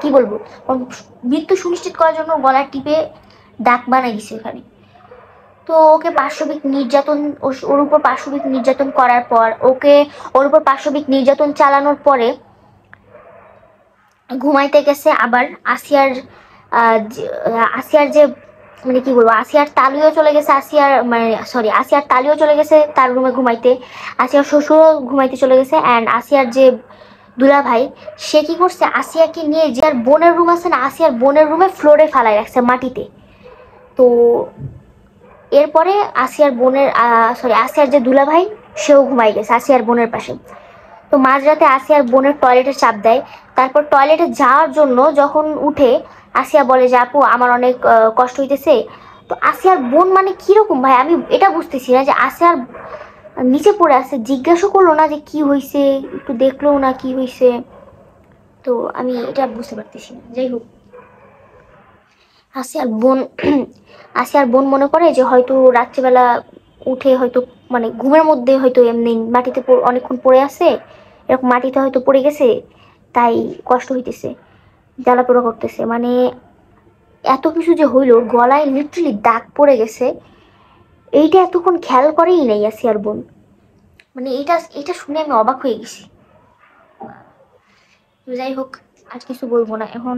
কি বলবো মৃত্যু সুনিশ্চিত করার জন্য গলা টিপে দাগ বানাই দিছে ওখানে। তো ওকে পাশবিক নির্যাতন ওর উপর পাশবিক নির্যাতন করার পর ওর উপর পাশবিক নির্যাতন চালানোর পরে ঘুমাইতে গেছে। আবার আসিয়ার যে মানে কি বলবো আসিয়ার তালিও চলে গেছে আসিয়ার তালিও চলে গেছে তার রুমে ঘুমাইতে, আসিয়ার শ্বশুরও ঘুমাইতে চলে গেছে অ্যান্ড আসিয়ার যে দুলাভাই সে কি করছে আসিয়াকে নিয়ে যে আর বোনের রুম আছে না আসিয়ার বোনের রুমে ফ্লোরে ফালাই রাখছে মাটিতে। তো এরপরে আসিয়ার বোনের আসিয়ার যে দুলাভাই সেও ঘুমাই গেছে আসিয়ার বোনের পাশে। তো মাঝরাতে আসিয়ার বোনের টয়লেটে চাপ দেয়। তারপর টয়লেটে যাওয়ার জন্য যখন উঠে আসিয়া বলে যে আপু আমার অনেক কষ্ট হইতেছে। তো আসিয়ার বোন মানে কিরকম ভাই, আমি এটা বুঝতেছি না যে আসিয়ার নিচে পড়ে আছে, জিজ্ঞাসা করলো না যে কি হয়েছে, একটু দেখলো না কি হয়েছে। তো আমি এটা বুঝতে পারতেছি না। যাই হোক, আসিয়ার বোন মনে করে যে হয়তো রাত্রিবেলা উঠে হয়তো মানে ঘুমের মধ্যে হয়তো এমনি মাটিতে অনেকক্ষণ পড়ে আছে, এরকম মাটিতে হয়তো পড়ে গেছে, তাই কষ্ট হইতেছে, জ্বালাপোড়া করতেছে। মানে এত কিছু যে হইলো, গলায় লিটারালি দাগ পড়ে গেছে, এইটা এতক্ষণ খেয়াল করেই নাই আসিয়ার বোন। মানে এটা শুনে আমি অবাক হয়ে গেছি। যাই হোক, আর কিছু বলবো না, এখন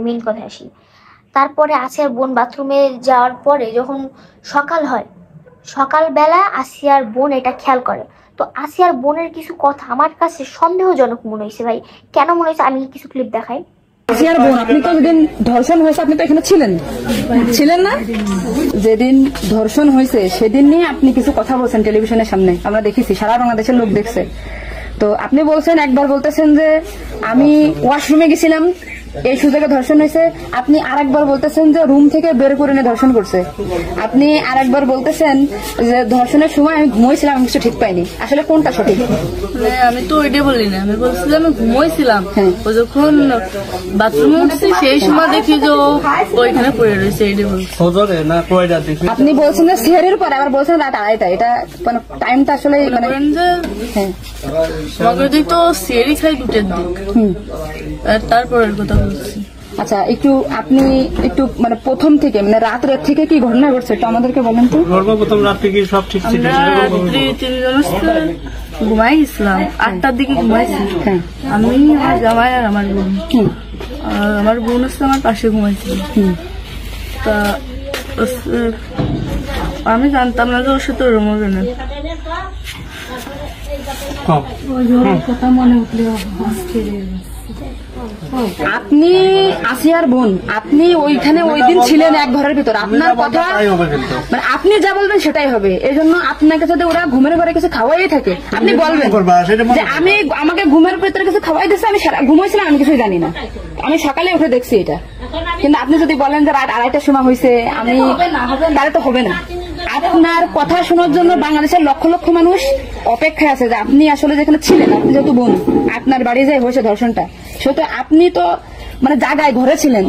মেন কথায় আসি। তারপরে আসিয়ার বোন বাথরুমে যাওয়ার পরে যখন সকাল হয়, সকালবেলা আসিয়ার বোন এটা খেয়াল করে। তো আসিয়ার বোনের কিছু কথা আমার কাছে সন্দেহজনক মনে হয়েছে ভাই। কেন মনে হয়েছে আমি কিছু ক্লিপ দেখাই। আসিয়ার বোন, আপনি তো যেদিন ধর্ষণ হয়েছে আপনি তো এখানে ছিলেন না? যেদিন ধর্ষণ হয়েছে সেদিন নিয়ে আপনি কিছু কথা বলছেন টেলিভিশনের সামনে, আমরা দেখেছি, সারা বাংলাদেশের লোক দেখছে। তো আপনি বলছেন, একবার বলতেছেন যে আমি ওয়াশরুমে গেছিলাম, এই সুযোগে ধর্ষণ হয়েছে। আপনি আরেকবার বলতেছেন যে রুম থেকে বের করে নিয়ে ধর্ষণ করছে। আপনি আরেকবার বলতেছেন যে ধর্ষণের সময় আমি ঘুমোইছিলাম, আমি কিছু ঠিক পাইনি। আসলে কোনটা সঠিক? আমি তো ওইটাই বলি না, আমি বলছিলাম আমি ঘুমোইছিলাম। ও যখন বাথরুমে উঠছি সেই সময় দেখি যে ওইখানে পড়ে রয়েছে, এইটাই বলছি। আপনি বলছেন যে সিহারের পরে, আবার বলছেন রাত 2:30টা। এটা মানে টাইমটা আসলে মানে তোমাকে দিক তো সিয়ারি খাই 2টার দিক, আর তারপরের কথা বলছি। আচ্ছা, আপনি একটু মানে প্রথম থেকে মানে রাত থেকে কি ঘটনা ঘটছে একটু আমাদেরকে বলেন তো। সর্বপ্রথম রাত থেকে সব ঠিক ছিল, ঘুমাই গেছিলাম 8টার দিকে ঘুমাইছি। আমি, আমার জামাই আর আমার বোন, আমার বোন হচ্ছে আমার পাশে ঘুমাইছিল। তা আমি জানতাম না যে ওর সাথে ওরম হবে না। কথা মনে উঠলে আপনি আসিয়ার বোন, আপনি ওইখানে ওই দিন ছিলেন এক ঘরের ভিতর, আপনার কথা মানে আপনি যা বলবেন সেটাই হবে। এই জন্য আপনাকে যদি ওরা ঘুমের ঘরে কিছু খাওয়াই থাকে, আপনি বলবেন যে আমাকে ঘুমের ভিতরে কিছু খাওয়াই দিচ্ছে, আমি ঘুমাইছিলাম, আমি কিছুই জানি না, আমি সকালে উঠে দেখছি এটা। কিন্তু আপনি যদি বলেন যে রাত 2:30টার সময় হয়েছে, আমি তাহলে তো হবে না। আপনার কথা শোনার জন্য বাংলাদেশের লক্ষ লক্ষ মানুষ অপেক্ষায় আছে যে আপনি আসলে যেখানে ছিলেন, আপনি যেহেতু বোন, আপনার বাড়ি যাই হয়েছে ধর্ষণটা, সেহেতু আপনি তো মানে জায়গায় ঘরে ছিলেন,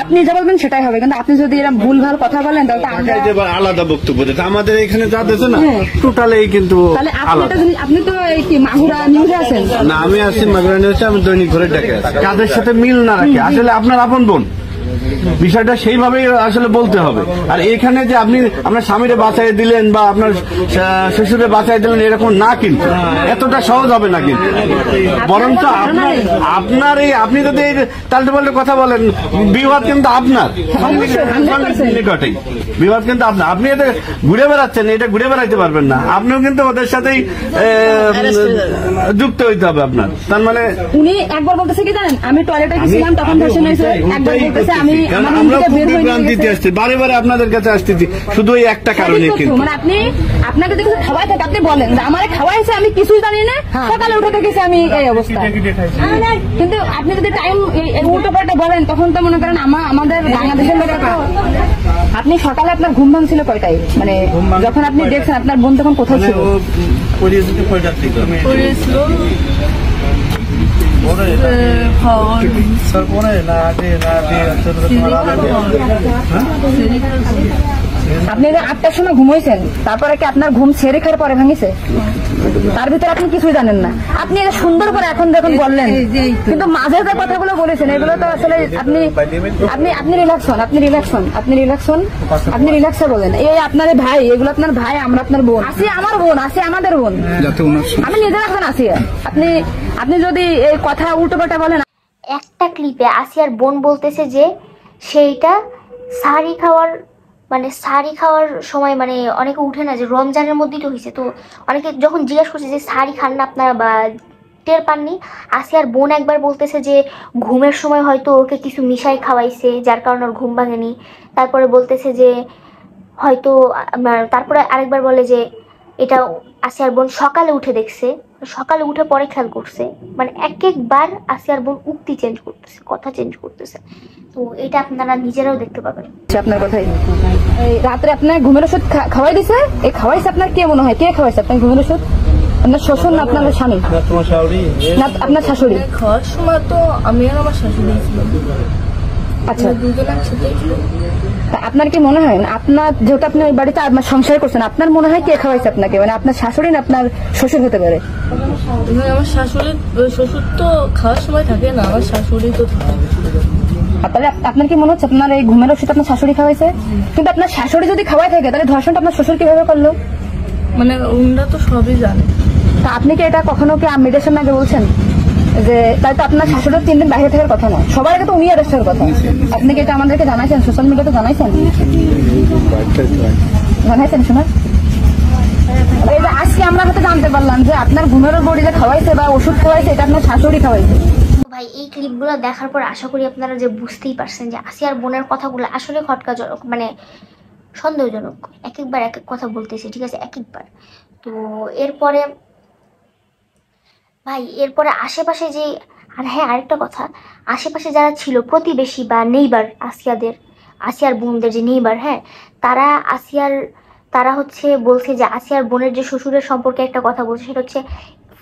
আপনি যা বলবেন সেটাই হবে। কিন্তু আপনি যদি এরকম ভুলভাল কথা বলেন তাহলে আলাদা বক্তব্য দিতে আমাদের এখানে যা দিয়েছে না টোটালি কিন্তু আপনি তো এই কি মাগুরা নিউজে আছেন না? আমি আছি মাগুরা নিউজে, আমি দৈনিক ঘরে ডেকে কাদের সাথে মিল না রাখে আসলে আপনার আপন বোন, বিষয়টা সেইভাবেই আসলে বলতে হবে। আর এখানে যে আপনি আপনার স্বামীরে বাঁচাই দিলেন বা আপনার শ্বশুরে বাঁচাই দিলেন এরকম না, কিন্তু এতটা সহজ হবে না। কিন্তু বরঞ্চ আপনার এই আপনি যদি তাল্টে পাল্টে কথা বলেন, বিবাদ কিন্তু আপনার নিকটেই, বিবাদ কিন্তু আপনার। আপনি এটা ঘুরে বেড়াচ্ছেন, এটা ঘুরে বেড়াইতে পারবেন না, আপনিও কিন্তু ওদের সাথেই যুক্ত হইতে হবে আপনার। তার মানে উনি একবার বলতেছে কি জানেন, আমি টয়লেটে গেছিলাম তখন ধর্ষণ হয়েছে, একবার বলতেছে বারে বারে আপনাদের কাছে আসতেছি শুধু ওই একটা কারণে। কিন্তু মানে আপনাকে যদি খাওয়াই থাকে আপনি বলেন যে আমার খাওয়াইছে, আমি কিছুই জানি না, সকালে উঠে দেখেছি আমি এই অবস্থা। কিন্তু আপনি যদি টাইম উল্টো পাল্টা বলেন তখন তো মনে করেন আমাদের বাংলাদেশের লোক। আপনি সকালে আপনার ঘুম ভাঙছিল কয়টায়, মানে যখন আপনি দেখছেন আপনার বোন তখন কোথায় ছিল? আপনি 8টার সময় ঘুমাইছেন, তারপরে কি আপনার ঘুম ছেড়ে খাওয়ার পরে ভাঙিছে? তার ভিতরে আপনি কিছুই জানেন না। আপনি সুন্দর করে এখন যখন বললেন, কিন্তু মাঝে যে কথাগুলো বলেছেন এগুলো তো আসলে আপনি রিল্যাক্সে বলেন। এই আপনার ভাই, এগুলো আপনার ভাই, আমরা আপনার বোন, আসি আমার বোন, আসি আমাদের বোন, আমি নিজের এখন আসি। আপনি যদি এই কথা উল্টো পাল্টা বলেন। একটা ক্লিপে আসিয়ার বোন বলতেছে যে সেইটা সাহারি খাওয়ার সময়, মানে অনেকে উঠে না যে রমজানের মধ্যেই তো হয়েছে। তো অনেকে যখন জিজ্ঞাসা করছে যে সাহারি খান না আপনারা বা টের পাননি। আসিয়ার বোন একবার বলতেছে যে ঘুমের সময় হয়তো ওকে কিছু মিশাই খাওয়াইছে, যার কারণে ওর ঘুম ভাঙেনি। তারপরে বলতেছে যে হয়তো তারপরে আরেকবার বলে যে এটা আসিয়ার বোন সকালে উঠে দেখছে, সকালে উঠে পরে খেয়াল করছে। মানে এক একবার আসিয়ার বোন উক্তি চেঞ্জ করতেছে, কথা চেঞ্জ করতেছে। তো এটা আপনারা নিজেরাও দেখতে পাবেন। আপনার কথাই রাত্রে আপনার ঘুমের ওষুধ খাওয়াই দিছে, এই খাওয়াইছে আপনার কে মনে হয়, কে খাওয়াইছে আপনার ঘুমের ওষুধ? আপনার শ্বশুর না আপনার স্বামী না আপনার শাশুড়ি? খাওয়ার সময় তো আমি আর আমার শাশুড়ি ছিল। আচ্ছা, দুজন একসাথে ছিল। আপনার কি মনে হয় আপনার যেহেতু আপনি ওই বাড়িতে আপনার সংসার করছেন, আপনার মনে হয় কে খাওয়াইছে আপনাকে? মানে আপনার শাশুড়ি না আপনার শ্বশুর হতে পারে? আমার শাশুড়ি, শ্বশুর তো খাওয়ার সময় থাকে না, আমার শাশুড়ি তো থাকে। আপনার কি মনে হচ্ছে আপনার এই ঘুমের ওষুধ আপনার শাশুড়ি খাওয়াইছে? কিন্তু আপনার শাশুড়ি যদি খাওয়াই থাকে তাহলে ধর্ষণটা আপনার শ্বশুর কিভাবে করলো? মানে ওনারা তো সবই জানে। তা আপনি কি এটা কখনো কি মেয়েদের সামনে আগে বলছেন যে তাই তো আপনার শাশুড়ির 3 দিন বাইরে থাকার কথা না, সবার আগে তো উনি অ্যারেস্ট হওয়ার কথা? আপনি কি এটা আমাদেরকে জানাইছেন, সোশ্যাল মিডিয়াতে জানাইছেন? জানাইছেন শোনা? এই যে আজকে আমরা হয়তো জানতে পারলাম যে আপনার ঘুমের বড়ি যে খাওয়াইছে বা ওষুধ খাওয়াইছে এটা আপনার শাশুড়ি খাওয়াইছে। ভাই এই ক্লিপগুলো দেখার পর আশা করি আপনারা যে বুঝতেই পারছেন যে আসিয়ার বোনের কথাগুলো আসলে খটকাজনক, মানে সন্দেহজনক। এক একবার এক এক কথা বলতেছে, ঠিক আছে, এক একবার। তো এরপরে ভাই এরপরে আশেপাশে যে, আর হ্যাঁ আরেকটা কথা, আশেপাশে যারা ছিল প্রতিবেশী বা নেইবার, আসিয়ার বোনদের যে নেইবার, হ্যাঁ, তারা হচ্ছে বলছে যে আসিয়ার বোনের যে শ্বশুরের সম্পর্কে একটা কথা বলছে, সেটা হচ্ছে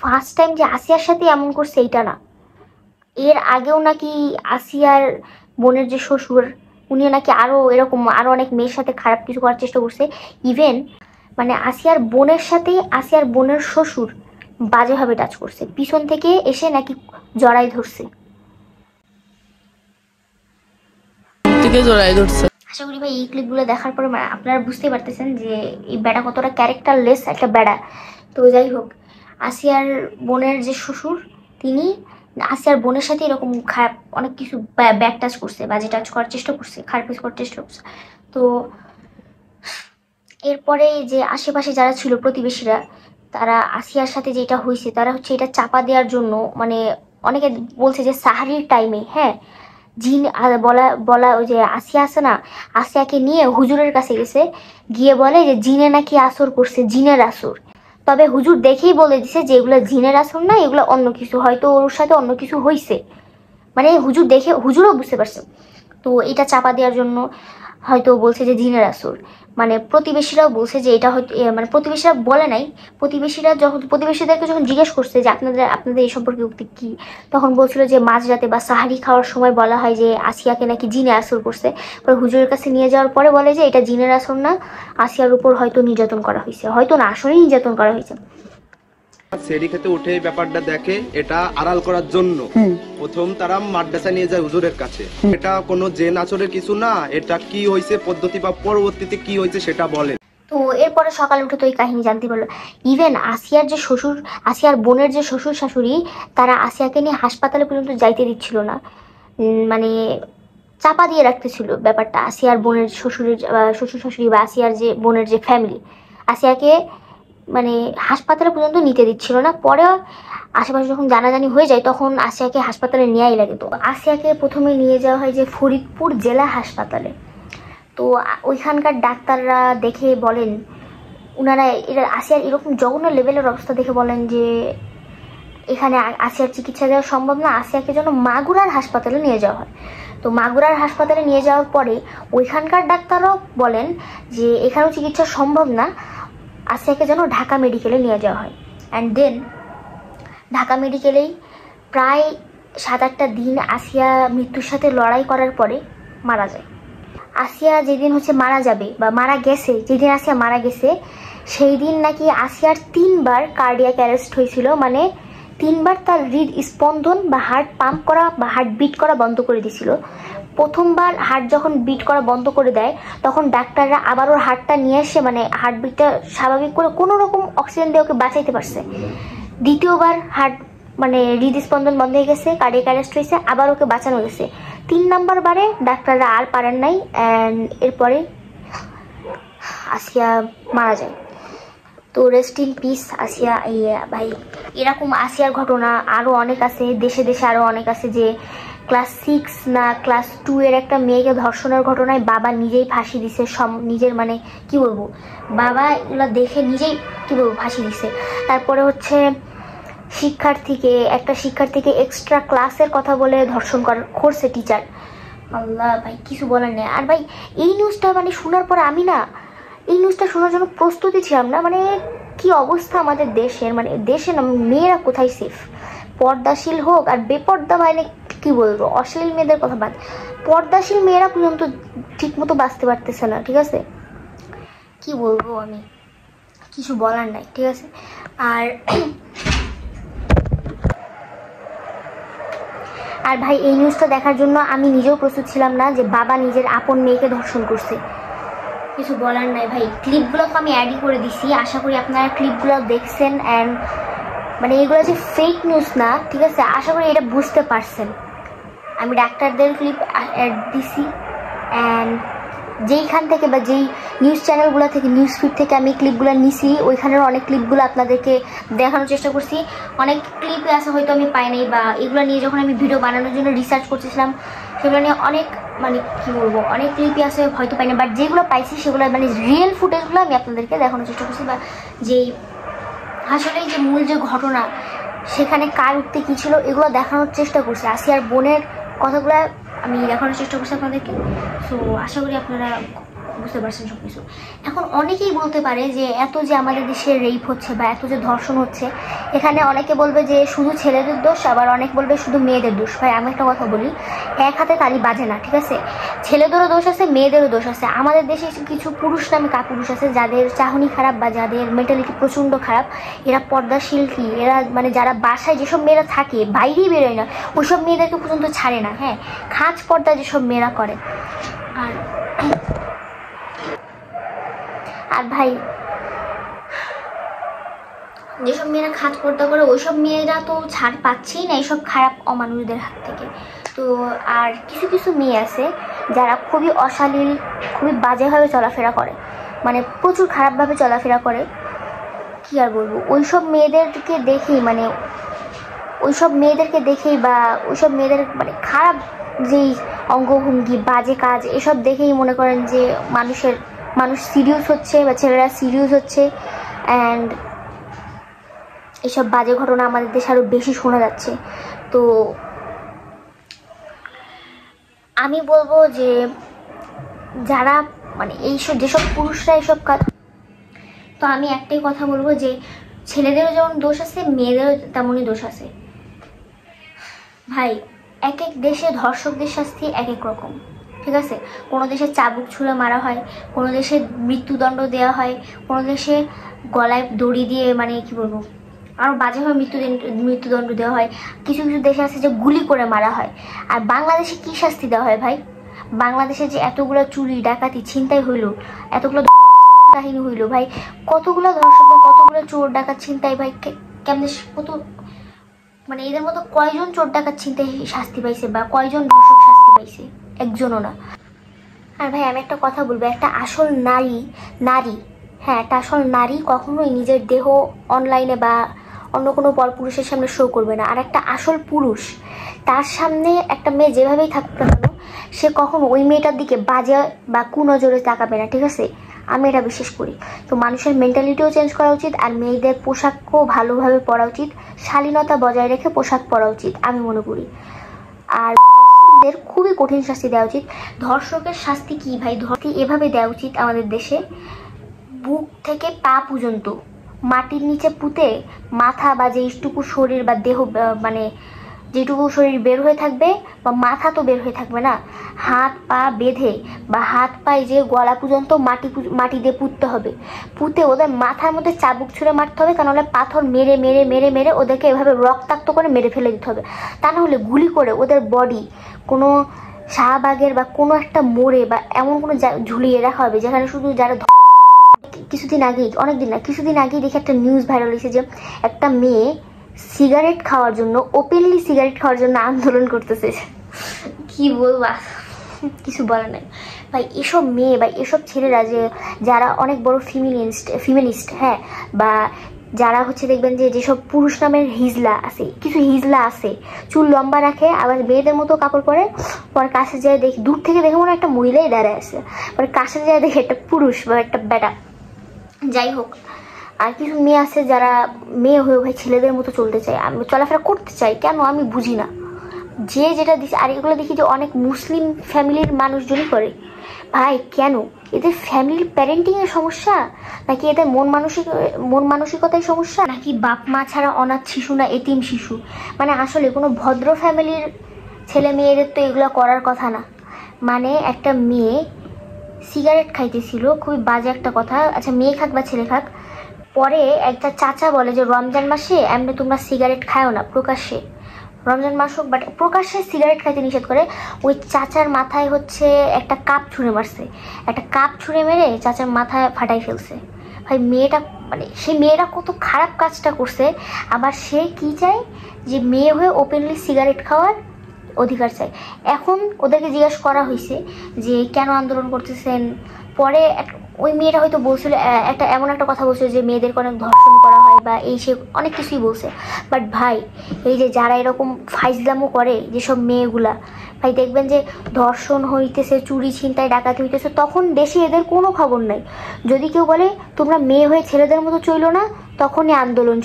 ফার্স্ট টাইম যে আসিয়ার সাথে এমন করছে এইটা না, এর আগেও নাকি আসিয়ার বোনের যে শ্বশুর উনিও নাকি আরও অনেক মেয়ের সাথে খারাপ কিছু করার চেষ্টা করছে। ইভেন মানে আসিয়ার বোনের সাথে আসিয়ার বোনের শ্বশুর বাজেভাবে টাচ করছে, পিছন থেকে এসে নাকি জড়াই ধরছে। আশা করি ভাই এই ক্লিপগুলো দেখার পরে আপনারা বুঝতে পারতেছেন যে এই বেড়া কতটা ক্যারেক্টারলেস একটা বেড়া। তো যাই হোক, আসিয়ার বোনের যে শ্বশুর তিনি আসিয়ার বোনের সাথে এরকম খারাপ অনেক কিছু ব্যাড টাচ করছে, বাজে টাচ করার চেষ্টা করছে, খারাপ কিছু করার চেষ্টা করছে। তো এরপরে যে আশেপাশে যারা ছিল প্রতিবেশীরা, তারা আসিয়ার সাথে যেটা হয়েছে তারা হচ্ছে এটা চাপা দেওয়ার জন্য, মানে অনেকে বলছে যে সাহারির টাইমে, হ্যাঁ, জিন বলা ওই যে আসিয়া আছে না, আসিয়াকে নিয়ে হুজুরের কাছে গেছে, গিয়ে বলে যে জিনে নাকি আসর করছে, জিনের আসর। তবে হুজুর দেখেই বলে দিছে যে এগুলো জিনের আসর না, এগুলো অন্য কিছু, হয়তো ওর সাথে অন্য কিছু হয়েছে। মানে হুজুরও বুঝতে পারছে। তো এটা চাপা দেওয়ার জন্য হয়তো বলছে যে জিনের আসর। মানে প্রতিবেশীরাও বলছে যে এটা হয়তো, মানে প্রতিবেশীরা বলে নাই, প্রতিবেশীদেরকে যখন জিজ্ঞেস করছে যে আপনাদের এই সম্পর্কে উক্তি কি, তখন বলছিল যে মাঝরাতে বা সাহারি খাওয়ার সময় বলা হয় যে আসিয়াকে নাকি জিনে আসর করছে। পরে হুজুরের কাছে নিয়ে যাওয়ার পরে বলে যে এটা জিনের আসর না, আসিয়ার উপর হয়তো নির্যাতন করা হয়েছে, হয়তো না আসলেই নির্যাতন করা হয়েছে। সেরি খেতে উঠে ব্যাপারটা দেখে এটা আড়াল করার জন্য প্রথম তারা মাদ্রাসা নিয়ে যায় হুজুরের কাছে। এটা কোনো জেন আচরের কিছু না, এটা কি হয়েছে পদ্ধতি বা পরবর্তীতে কি হয়েছে সেটা বলে। তো এরপরে সকালে উঠে তো এই কাহিনী জানতে পারলো। ইভেন আসিয়ার বোনের যে শ্বশুর শাশুড়ি, তারা আসিয়াকে নিয়ে হাসপাতালে পর্যন্ত যাইতে দিচ্ছিল না, মানে চাপা দিয়ে রাখতেছিল ব্যাপারটা। আসিয়ার বোনের শ্বশুর শাশুড়ি বা আসিয়ার যে বোনের যে ফ্যামিলি, আসিয়াকে মানে হাসপাতালে পর্যন্ত নিতে দিচ্ছিল না। পরে আশেপাশে যখন জানাজানি হয়ে যায় তখন আসিয়াকে হাসপাতালে নেওয়াই লাগে। তো আসিয়াকে প্রথমে নিয়ে যাওয়া হয় যে ফরিদপুর জেলা হাসপাতালে। তো ওইখানকার ডাক্তাররা দেখে বলেন, আসিয়ার এরকম জঘন্য লেভেলের অবস্থা দেখে বলেন যে এখানে আসিয়ার চিকিৎসা দেওয়া সম্ভব না, আসিয়াকে যেন মাগুরার হাসপাতালে নিয়ে যাওয়া হয়। তো মাগুরার হাসপাতালে নিয়ে যাওয়ার পরে ওইখানকার ডাক্তাররাও বলেন যে এখানেও চিকিৎসা সম্ভব না, আসিয়াকে যেন ঢাকা মেডিকেলে নিয়ে যাওয়া হয়। অ্যান্ড দেন ঢাকা মেডিকেলেই প্রায় 7-8টা দিন আসিয়া মৃত্যুর সাথে লড়াই করার পরে মারা যায়। আসিয়া যেদিন হচ্ছে মারা যাবে বা মারা গেছে, যেদিন আসিয়া মারা গেছে সেই দিন নাকি আসিয়ার 3বার কার্ডিয়াক অ্যারেস্ট হয়েছিল, মানে 3বার তার হৃদ স্পন্দন বা হার্ট পাম্প করা বা হার্ট বিট করা বন্ধ করে দিয়েছিল। প্রথমবার হার্ট যখন বিট করা বন্ধ করে দেয় তখন ডাক্তাররা আবার ওর হার্টটা নিয়ে এসে মানে হার্টবিটটা স্বাভাবিক করে কোনো রকম অক্সিজেন দিয়ে ওকে বাঁচাইতে পারছে। দ্বিতীয়বার হার্ট মানে হৃদস্পন্দন বন্ধ হয়ে গেছে, কার্ডিয়াক অ্যারেস্ট হয়েছে, আবার ওকে বাঁচানো গেছে। 3 নম্বর বারে ডাক্তাররা আর পারেন নাই, অ্যান্ড এরপরে আসিয়া মারা যায়। তো রেস্ট ইন পিস আসিয়া। ভাই এরকম আসিয়ার ঘটনা আরও অনেক আছে, দেশে দেশে আরও অনেক আছে, যে ক্লাস 6 না ক্লাস 2 এর একটা মেয়েকে ধর্ষণের ঘটনায় বাবা নিজেই ফাঁসি দিছে, নিজের মানে কি বলবো, বাবা এগুলো দেখে নিজেই কি বলবো ফাঁসি দিছে। তারপরে হচ্ছে একটা শিক্ষার্থীকে এক্সট্রা ক্লাসের কথা বলে ধর্ষণ করছে টিচার। আল্লাহ ভাই কিছু বলার নেই। আর ভাই এই নিউজটা মানে শোনার পর আমি না এই নিউজটা শোনার জন্য প্রস্তুতি ছিলাম না। মানে কি অবস্থা আমাদের দেশের, মানে দেশে না মেয়েরা কোথায় সেফ, পর্দাশীল হোক আর বেপর্দা, মানে কি বলবো, অশ্লীল মেয়েদের কথা বাদ, পর্দাশীল মেয়েরা পর্যন্ত ঠিক মতো বাঁচতে পারতেছে না। ঠিক আছে, কি বলবো, আমি কিছু বলার নাই। ঠিক আছে, আর ভাই এই নিউজটা দেখার জন্য আমি নিজেও প্রস্তুত ছিলাম না যে বাবা নিজের আপন মেয়েকে ধর্ষণ করছে। কিছু বলার নাই ভাই। ক্লিপগুলো তো আমি অ্যাডই করে দিছি, আশা করি আপনারা ক্লিপগুলো দেখছেন। অ্যান্ড মানে এইগুলো যে ফেক নিউজ না, ঠিক আছে, আশা করি এটা বুঝতে পারছেন। আমি ডাক্তারদের ক্লিপ অ্যাড দিছি, অ্যান্ড যেইখান থেকে বা যেই নিউজ চ্যানেলগুলো থেকে, নিউজ ফিড থেকে আমি ক্লিপগুলো নিছি, ওইখানের অনেক ক্লিপগুলো আপনাদেরকে দেখানোর চেষ্টা করছি। অনেক ক্লিপে আছে হয়তো আমি পাই নাই, বা এগুলো নিয়ে যখন আমি ভিডিও বানানোর জন্য রিসার্চ করতেছিলাম সেগুলো নিয়ে অনেক মানে কি বলবো অনেক ক্লিপই আছে হয়তো পাই না, বাট যেগুলো পাইছি সেগুলো মানে রিয়েল ফুটেজগুলো আমি আপনাদেরকে দেখানোর চেষ্টা করছি, বা যেই আসলে যে মূল যে ঘটনা সেখানে কার উঠতে কী ছিল এগুলো দেখানোর চেষ্টা করছি। আসিয়ার বোনের কথাগুলো আমি দেখানোর চেষ্টা করছি আপনাদেরকে। সো আশা করি আপনারা বুঝতে পারছেন সব কিছু। এখন অনেকেই বলতে পারে যে এত যে আমাদের দেশে রেপ হচ্ছে বা এত যে ধর্ষণ হচ্ছে, এখানে অনেকে বলবে যে শুধু ছেলেদের দোষ, আবার অনেক বলবে শুধু মেয়েদের দোষ। ভাই আমি একটা কথা বলি, এক হাতে তালি বাজে না। ঠিক আছে, ছেলেদেরও দোষ আছে, মেয়েদেরও দোষ আছে। আমাদের দেশে কিছু পুরুষ নামে কাপুরুষ আছে যাদের চাহনি খারাপ বা যাদের মেন্টালিটি প্রচণ্ড খারাপ, এরা পর্দাশীল কি, এরা মানে যারা বাসায় যেসব মেয়েরা থাকে বাইরেই বেরোয় না, ওইসব মেয়েদেরকে পর্যন্ত ছাড়ে না। হ্যাঁ, খাঁজ পর্দা যেসব মেয়েরা করে। আর ভাই যেসব মেয়েরা খাঁজ পর্দা করে ওইসব মেয়েরা তো ছাড় পাচ্ছেই না এইসব খারাপ অমানুষদের হাত থেকে। তো আর কিছু কিছু মেয়ে আছে যারা খুবই অশালীল, খুবই বাজেভাবে চলাফেরা করে, মানে প্রচুর খারাপভাবে চলাফেরা করে। কি আর বলবো, ওইসব মেয়েদেরকে দেখেই বা ওইসব মেয়েদের মানে খারাপ যেই অঙ্গভঙ্গি, বাজে কাজ, এসব দেখেই মনে করেন যে মানুষ সিরিয়াস হচ্ছে বা ছেলেরা সিরিয়াস হচ্ছে। অ্যান্ড এসব বাজে ঘটনা আমাদের দেশে আরও বেশি শোনা যাচ্ছে। তো আমি বলবো যে যারা মানে যেসব পুরুষরা এইসব কাজ, তো আমি একটাই কথা বলবো যে ছেলেদেরও যেমন দোষ আছে, মেয়েদেরও তেমনই দোষ আছে। ভাই এক এক দেশে ধর্ষকদের শাস্তি এক এক রকম। ঠিক আছে, কোনো দেশে চাবুক ছুঁড়ে মারা হয়, কোনো দেশে মৃত্যুদণ্ড দেওয়া হয়, কোনো দেশে গলায় দড়ি দিয়ে মানে কি বলবো আরও বাজেভাবে মৃত্যুদণ্ড দেওয়া হয়। কিছু কিছু দেশে আছে যে গুলি করে মারা হয়। আর বাংলাদেশে কী শাস্তি দেওয়া হয় ভাই? বাংলাদেশে যে এতগুলো চুরি ডাকাতি ছিনতাই হইলো, এতগুলো কাহিনী হইলো, ভাই কতগুলো ধর্ষক বা কতগুলো চোর ডাকাত ছিনতাই, ভাই কেমনে কত মানে এদের মতো কয়জন চোর ডাকাত ছিনতাই শাস্তি পাইছে বা কয়জন ধর্ষক শাস্তি পাইছে? একজনও না। আর ভাই আমি একটা কথা বলবো, একটা আসল নারী হ্যাঁ একটা আসল নারী কখনোই নিজের দেহ অনলাইনে বা অন্য কোনো পরপুরুষের সামনে শো করবে না। আর একটা আসল পুরুষ তার সামনে একটা মেয়ে যেভাবেই থাকতে কেন, সে কখনো ওই মেয়েটার দিকে বাজে বা কুনজরে তাকাবে না। ঠিক আছে, আমি এটা বিশ্বাস করি। তো মানুষের মেন্টালিটিও চেঞ্জ করা উচিত, আর মেয়েদের পোশাকও ভালোভাবে পরা উচিত, শালীনতা বজায় রেখে পোশাক পরা উচিত আমি মনে করি। আর ধর্ষকদের খুবই কঠিন শাস্তি দেওয়া উচিত। ধর্ষকের শাস্তি কি ভাই? এভাবে দেওয়া উচিত আমাদের দেশে, বুক থেকে পা পর্যন্ত মাটির নিচে পুঁতে মাথা বা যেইটুকু শরীর বা দেহ মানে যেটুকু শরীর বের হয়ে থাকবে বা মাথা তো বের হয়ে থাকবে না, হাত পা বেঁধে বা হাত পায়ে যে গলা পর্যন্ত মাটি দিয়ে পুঁততে হবে। পুঁতে ওদের মাথার মধ্যে চাবুক ছুঁড়ে মারতে হবে, তা নাহলে পাথর মেরে মেরে মেরে মেরে ওদেরকে এভাবে রক্তাক্ত করে মেরে ফেলে দিতে হবে। তা নাহলে গুলি করে ওদের বডি কোনো শাহবাগের বা কোনো একটা মোড়ে বা এমন কোনো ঝুলিয়ে রাখা হবে যেখানে শুধু যারা কিছুদিন আগেই দেখে একটা নিউজ ভাইরাল হয়েছে যে একটা মেয়ে সিগারেট খাওয়ার জন্য ওপেনলি সিগারেট খাওয়ার জন্য আন্দোলন করতেছে। কি বলবা, কিছু বলার নাই ভাই এসব মেয়ে বা এসব ছেলেরা যে যারা অনেক বড় ফিমেনিস্ট হ্যাঁ, বা যারা হচ্ছে দেখবেন যে যেসব পুরুষ নামের হিজলা আছে, কিছু হিজলা আছে চুল লম্বা রাখে, আবার মেয়েদের মতো কাপড় পরে, পরে কাছে যায় দেখি, দূর থেকে দেখে মনে একটা মহিলাই দাঁড়ায় আছে, পরে কাছে যায় দেখে একটা পুরুষ বা একটা বেটা। যাই হোক, আর কিছু মেয়ে আছে যারা মেয়ে হয়ে ভাই ছেলেদের মতো চলতে চায়, আমি চলাফেরা করতে চাই, কেন আমি বুঝি না, যে যেটা দিচ্ছে। আর এগুলো দেখি যে অনেক মুসলিম ফ্যামিলির মানুষজনই করে। ভাই কেন? এদের ফ্যামিলির প্যারেন্টিংয়ের সমস্যা, নাকি এদের মন মানসিকতায় সমস্যা, নাকি বাপ মা ছাড়া অনাথ শিশু না এতিম শিশু? মানে আসলে কোনো ভদ্র ফ্যামিলির ছেলে মেয়েদের তো এগুলো করার কথা না। মানে একটা মেয়ে সিগারেট খাইতেছিল, খুবই বাজে একটা কথা। আচ্ছা মেয়ে খাক বা ছেলে খাক, পরে একটা চাচা বলে যে রমজান মাসে এমনি তোমরা সিগারেট খাও না, প্রকাশ্যে রমজান মাস হোক, বাট প্রকাশ্যে সিগারেট খাইতে নিষেধ করে। ওই চাচার মাথায় হচ্ছে একটা কাপ ছুঁড়ে মারছে, একটা কাপ ছুঁড়ে মেরে চাচার মাথায় ফাটাই ফেলছে। ভাই মেয়েটা, মানে সেই মেয়েটা কত খারাপ কাজটা করছে, আবার সে কি চায় যে মেয়ে হয়ে ওপেনলি সিগারেট খাওয়ার অধিকার চাই। এখন ওদেরকে জিজ্ঞাসা করা হয়েছে যে কেন আন্দোলন করতেছেন, পরে ওই মেয়েটা হয়তো বলছিল এমন একটা কথা বলছিল যে মেয়েদেরকে অনেক ধর্ষণ করা হয় বা এই সে অনেক কিছুই বলছে। বাট ভাই এই যে যারা এরকম ফাইজলামো করে যেসব মেয়েগুলা, ভাই দেখবেন যে ধর্ষণ হইতেছে, চুরি ছিনতাই ডাকাতি হইতেছে, তখন দেশে এদের কোনো খবর নাই। যদি কেউ বলে তোমরা মেয়ে হয়ে ছেলেদের মতো চইলো না, তখনই আন্দোলন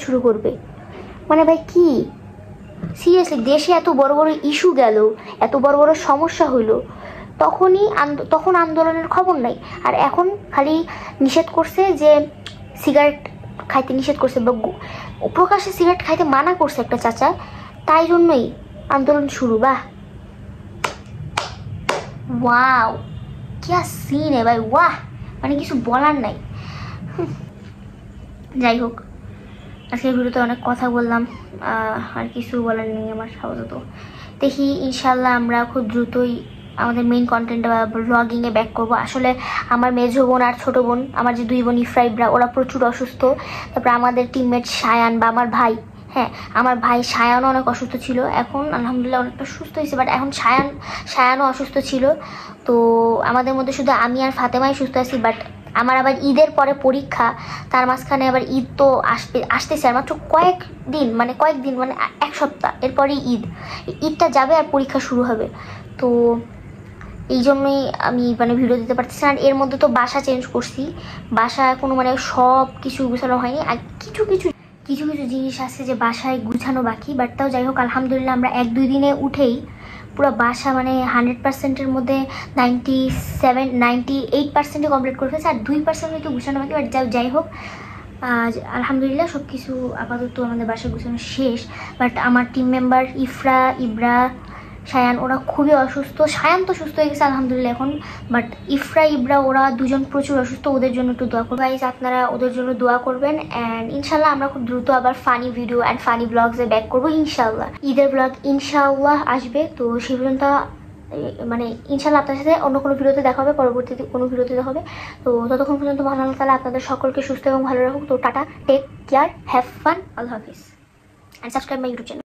শুরু করবে। মানে ভাই কি সিরিয়াসলি, দেশে এত বড় বড় ইস্যু গেল, এত বড় বড় সমস্যা হইলো, তখন আন্দোলনের খবর নাই। আর এখন খালি নিষেধ করছে যে সিগারেট খাইতে নিষেধ করছে, বা প্রকাশ্যে সিগারেট খাইতে মানা করছে একটা চাচা, তাই জন্যই আন্দোলন শুরু। বাহ, ওয়াও, क्या सीन है ভাই, ওয়াহ, মানে কিছু বলার নাই। যাই হোক, আজকের ভিডিওতে অনেক কথা বললাম, আর কিছু বলার নেই আমার আপাতত। দেখি ইনশাল্লাহ আমরা খুব দ্রুতই আমাদের মেইন কন্টেন্ট বা ব্লগিংয়ে ব্যাক করবো। আসলে আমার মেজো বোন আর ছোটো বোন, আমার যে দুই বোন ইফরা ইব্রা, ওরা প্রচুর অসুস্থ। তারপরে আমাদের টিমমেট সায়ান বা আমার ভাই, হ্যাঁ আমার ভাই সায়ানও অনেক অসুস্থ ছিল, এখন আলহামদুলিল্লাহ অনেকটা সুস্থ হয়েছে। বাট এখন সায়ানও অসুস্থ ছিল। তো আমাদের মধ্যে শুধু আমি আর ফাতেমাই সুস্থ আছি। বাট আমার আবার ঈদের পরে পরীক্ষা, তার মাঝখানে আবার ঈদ তো আসতেছে আর মাত্র কয়েকদিন মানে এক সপ্তাহ, এরপরেই ঈদটা যাবে আর পরীক্ষা শুরু হবে। তো এই জন্যই আমি মানে ভিডিও দিতে পারতেছি না। আর এর মধ্যে তো বাসা চেঞ্জ করছি, বাসা এখনো মানে সব কিছু গুছানো হয়নি, আর কিছু জিনিস আছে যে বাসায় গুছানো বাকি। বাট তাও যাই হোক, আলহামদুলিল্লাহ আমরা 1-2 দিনে উঠেই পুরো বাসা মানে 100%-এর মধ্যে 97-98% কমপ্লিট করে ফেলেছে, আর 2% হয়তো গুছানো বাকি। বাট যাই হোক, আলহামদুলিল্লাহ সব কিছু আপাতত আমাদের বাসা গুছানো শেষ। বাট আমার team member Ifra, Ibra, Sayan ওরা খুবই অসুস্থ। সায়ান তো সুস্থ হয়ে গেছে আলহামদুলিল্লাহ এখন, বাট ইফরা ইব্রা ওরা দুজন প্রচুর অসুস্থ, ওদের জন্য একটু দোয়া করবেন গাইস, আপনারা ওদের জন্য দোয়া করবেন। অ্যান্ড ইনশাল্লাহ আমরা খুব দ্রুত আবার ফানি ভিডিও অ্যান্ড ফানি ব্লগসে ব্যাক করবো ইনশাল্লাহ। ঈদের ব্লগ ইনশাল্লাহ আসবে। তো সেই পর্যন্ত মানে ইনশাল্লাহ আপনার সাথে অন্য কোনো ভিডিওতে দেখা হবে, পরবর্তীতে কোনো ভিডিওতে দেখা হবে। তো ততক্ষণ পর্যন্ত মহান আল্লাহ তাআলা আপনাদের সকলকে সুস্থ এবং ভালো রাখুক। তো tata, take care, have fun, আল্লাহ হাফিজ, and subscribe my YouTube channel.